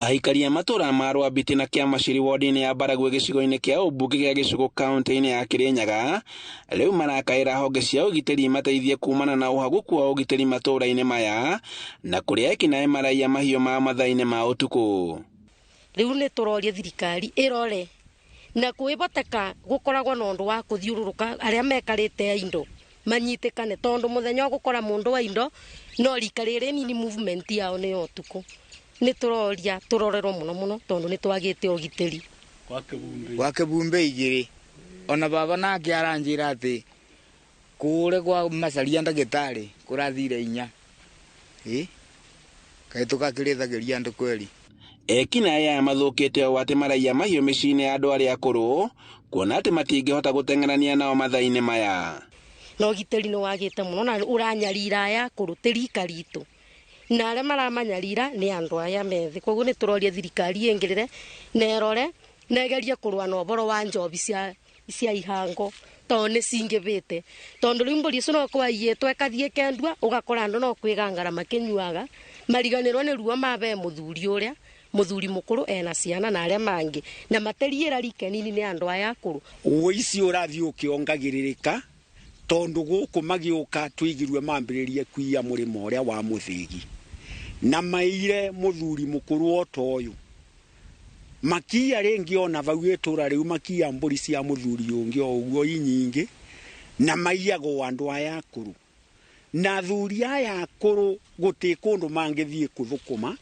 Aikari a matura marwa biti na kiama ciri wodi-ini ya Baragwe gicigo-ini kia ubunge gia Gicuku kaunti-ini ya Kirinyaga riu marakaira honge cia ugitiri mateithie kumana na uhaguku wa ugitiri matura-ini maya na kuria ekinae maraia mahiu ma mathaa-ini ma utuku. Riu ni turoria thirikari irore na kwiboteka gukoragwo na undu wa kuthiururuka aria mekarite indo manyitikane tondu muthenya gukora mundu wa indo no rikarire nini movement yao ni utuku. Ni turoria turorerwo muno tondu ni twagite ugitiri wa kibumbe igiri ona baba nake aranjira ati kure kwa macaria ndagitari kurathire inya kai tukakirithagiria andu kweli. Ekinae aya mathukite o ati maraia mahiu micini ya andu aria akuru kuona ati matingihota gutengerania nao mathaa-ini maya. No ugitiri ni wagite muno na uranyarira aya akuru tirikaritu na aria maramanyarira ni andu aya methi. Koguo ni turoria thirikari ingirire nerore negerie kurwa na uboro wa njobi cia ihango to ni cingivite tondu riu mburi icio no kwaiyitwo ekathie kendua ugakora andu no kwigangara makinyuaga mariganirwo ni ruo mabe muthuri mukuru ena ciana na aria mangi na materiera rike nini ni andu aya akuru. Uici urathi ukiongagiririka tondu guku magiuka twigirwe mambiririe kuiya murimo uria wa muthigi na maire muthuri mukuru otoyu makia ringi ona vau itura riu makia mburi cia muthuri ungi oguo inyingi na maiyago andu aya akuru na thuri aya akuru guti kundu mangithie kuthukuma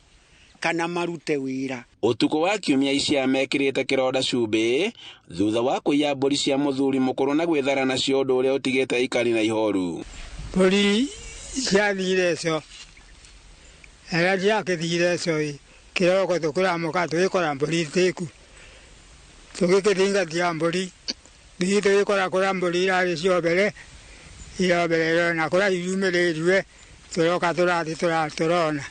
kana marute wira. Utuku wa kiumia icia mekirite kironda cumbi thutha wa kuiya mburi cia muthuri mukuru na gwithara nacio undu uria utigite ikari na ihoru. Mburi ciathire cio era ciakithire cio kiroko tukuramuka twikora mburi tiku tugikiringatia mburi twikora kura mburi irari ciobere na kura iumirirwe turoka turathi turona.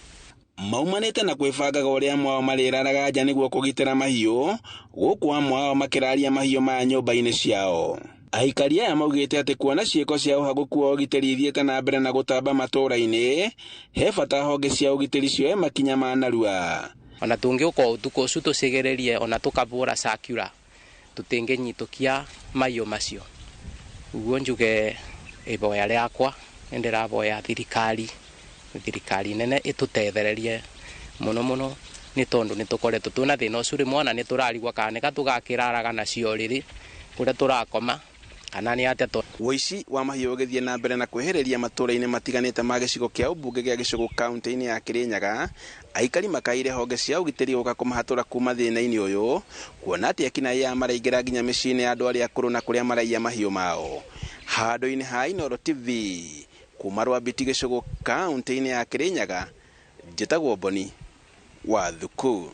Maumanite na kwibangaga uria mwao mariraraga nja niguo kugitira mahiu guku amwao makiraria mahiu ma nyumba-ini ciao. Aikari aya maugite ati kuona ciiko cia uhaguku wa ugitiri ithiite na mbere na gutamba matura-ini he bata honge cia ugitiri cioe makinya ma narua. Ona tungiuka utuku ucio tucigererie ona tukabura circular tutinginyitukia mahiu macio. Uguo njuge iboya riakwa ndiraboya thirikari nene itutethererie muno ni tondu ni tukoretwo tuna thina ucio rimwe na ni turarigwa kana ka tugakiraraga nacio riri kuria turakoma kana ni ate to. Uici wa mahiu ugithie na mbere na kwehereria matura-ini matiganite ma gicigo kia ubunge gia Gicuku kaunti-ini ya Kirinyaga. Aikari makaire honge cia ugitiri uka kumahatura kuma thina-ini uyu kuona ati ekinae ya maraingira nginya micini ya andu aria akuru na kuria maraia mahiu mao. Handu-ini ha Inooro TV kuma Rwambiti Gicuku kaunti-ini ya Kirinyaga, njitagwo Boni wa Thuku.